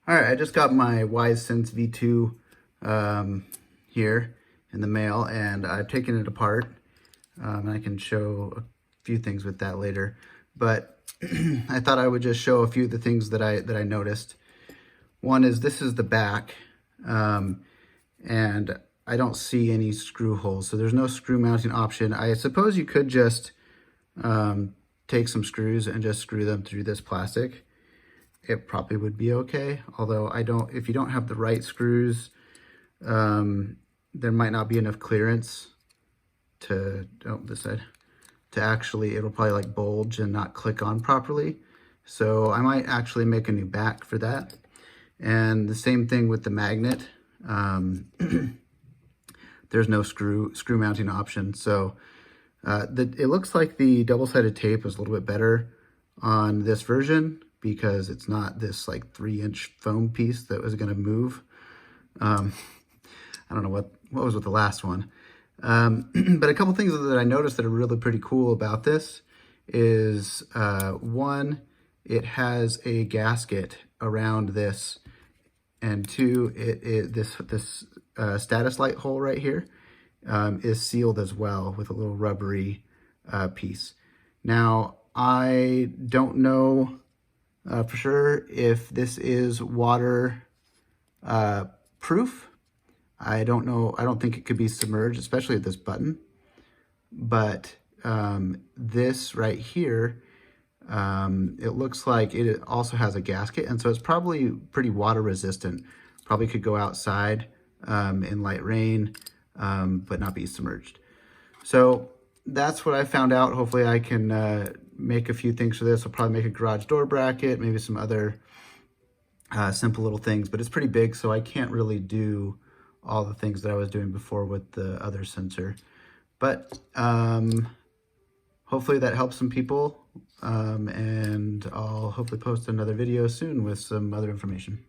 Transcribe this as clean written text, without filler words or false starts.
All right, I just got my Wyze Sense V2 here in the mail, and I've taken it apart, and I can show a few things with that later. But I thought I would just show a few of the things that I noticed. One is this is the back, and I don't see any screw holes, so there's no screw mounting option. I suppose you could just take some screws and just screw them through this plastic. It probably would be okay, although if you don't have the right screws, there might not be enough clearance to, this side, to actually, it'll probably like bulge and not click on properly. So I might actually make a new back for that. And the same thing with the magnet. There's no screw mounting option. So it looks like the double-sided tape is a little bit better on this version, because it's not this like 3-inch foam piece that was going to move. I don't know what was with the last one. But a couple things that I noticed that are really pretty cool about this is, one, it has a gasket around this, and two, this status light hole right here is sealed as well with a little rubbery piece. Now, I don't know for sure if this is water proof. I don't know. I don't think it could be submerged, especially at this button. But this right here, it looks like it also has a gasket, and so it's probably pretty water resistant. Probably could go outside in light rain, but not be submerged. So that's what I found out. Hopefully I can make a few things for this. I'll probably make a garage door bracket, maybe some other simple little things, but it's pretty big, so I can't really do all the things that I was doing before with the other sensor. But hopefully that helps some people, and I'll hopefully post another video soon with some other information.